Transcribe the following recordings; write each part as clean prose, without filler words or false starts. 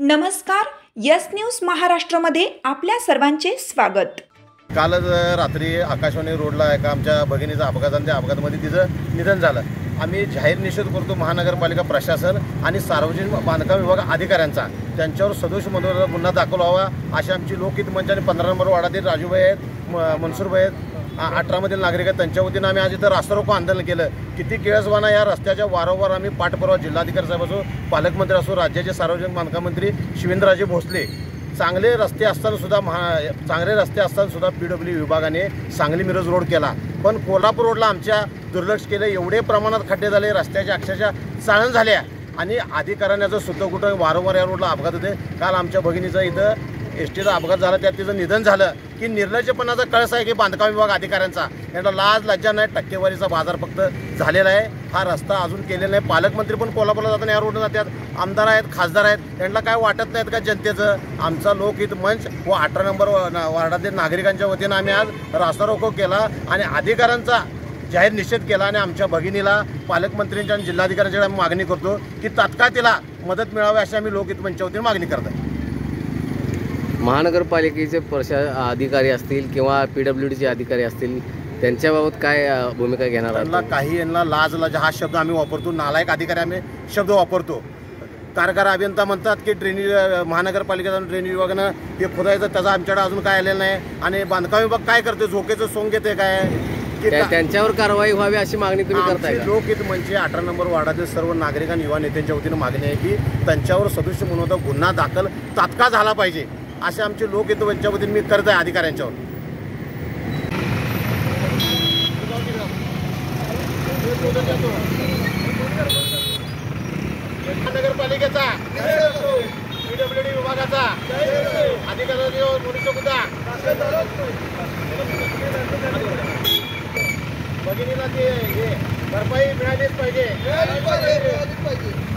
नमस्कार, yes news महाराष्ट्रामध्ये आपल्या सर्वांचे स्वागत। कालच रात्री आकाशवाणी रोडला एका आमच्या भगिनीचा अपघात आणि त्या अपघातामध्ये तिचं निधन झालं। आम्ही जाहीर निषेध करतो महानगरपालिका प्रशासन आणि सार्वजनिक बांधकाम विभाग अधिकाऱ्यांचा, त्यांच्यावर सदोष मधुर गुन्हा दाखल व्हावा अशी आमची लोकहित मंच आणि 15 नंबर वार्डातील राजूभाई आहेत, मनसूरभाई आहेत, 18 मधील नागरिक आहेत, त्यांच्या वतीनं आम्ही आज इथं रास्ता रोको आंदोलन केलं। किती केळसवाना या रस्त्याच्या वारंवार आम्ही पाठपुरावा जिल्हाधिकारी साहेब असो, पालकमंत्री असो, राज्याचे सार्वजनिक बांधकाम मंत्री शिवेंद्रराजे भोसले, चांगले रस्ते असताना सुद्धा PWD विभागाने सांगली मिरज रोड केला, पण कोल्हापूर रोडला आमच्या दुर्लक्ष केलं। एवढे प्रमाणात खड्डे झाले, रस्त्याच्या अक्षरशः चाळण झाल्या आणि अधिकाऱ्यांचं सुद्धा कुठं वारंवार या रोडला अपघात होते। काल आमच्या भगिनीचा इथं एसटीचा अपघात झाला, त्यात तिचं निधन झालं। की निर्लज्जपणाचा कळस आहे की बांधकाम विभाग अधिकाऱ्यांचा, यांना लाज लज्जा नाही, टक्केवारीचा बाजार फक्त झालेला आहे। हा रस्ता अजून केलेला नाही। पालकमंत्री पण कोल्हापूरला जाताना या रोडनं जातात, आमदार आहेत, खासदार आहेत, त्यांना काय वाटत नाहीत का जनतेचं? आमचा लोकहित मंच व 18 नंबर वार्डातील नागरिकांच्या वतीनं आम्ही आज रास्ता रोको केला आणि अधिकाऱ्यांचा जाहीर निषेध केला आणि आमच्या भगिनीला पालकमंत्र्यांच्या आणि जिल्हाधिकाऱ्यांच्या आम्ही मागणी करतो की तात्काळ तिला मदत मिळावी अशी आम्ही लोकहित मंचाच्या वतीनं मागणी करत आहे। महानगरपालिकेचे अधिकारी असतील किंवा PWDचे अधिकारी असतील, त्यांच्याबाबत काय भूमिका घेणार आहात? यांना लाज लज्जा हा शब्द आम्ही वापरतो, नालायक अधिकारी आम्ही शब्द वापरतो। कारखाना अभियंता म्हणतात की ड्रेनेज महानगरपालिकेचा ड्रेनेज विभागानं हे खोदायचं, त्याचा आमच्याकडे अजून काय आलेलं नाही आणि बांधकाम विभाग काय करते, झोकेचं सोंग घेते काय की त्यांच्यावर कारवाई व्हावी अशी मागणी तुम्ही करताय? लोकहित मंच 18 नंबर वार्डातील सर्व नागरिक आणि युवा नेत्यांच्या वतीनं मागणी आहे की त्यांच्यावर सदोष म्हणून गुन्हा दाखल तात्काळ झाला पाहिजे असे आमचे लोकहित मंचाच्या वतीने मी करत आहे अधिकाऱ्यांच्यावर। नगरपालिकेचा, PWD विभागाचा अधिकाऱ्यांवर मुलीचा मुद्दा, भगिनीला ते भरपाई मिळालीच पाहिजे।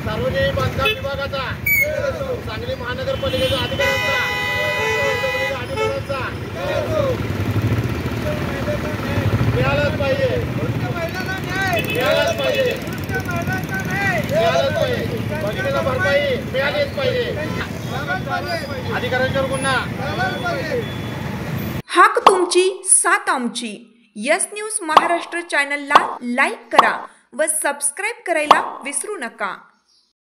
सार्वजनिक बांधकाम विभागाचा, सांगली महानगरपालिकेचा अधिकाऱ्यांचा मिळालाच पाहिजे, मिळालाच पाहिजे, मिळालाच पाहिजे, भगिनीला भरपाई मिळालीच पाहिजे, अधिकाऱ्यांच्यावर गुन्हा। हाक तुमची, साथ आमची। यस न्यूज महाराष्ट्र चॅनलला लाईक करा व सबस्क्राईब करायला विसरू नका।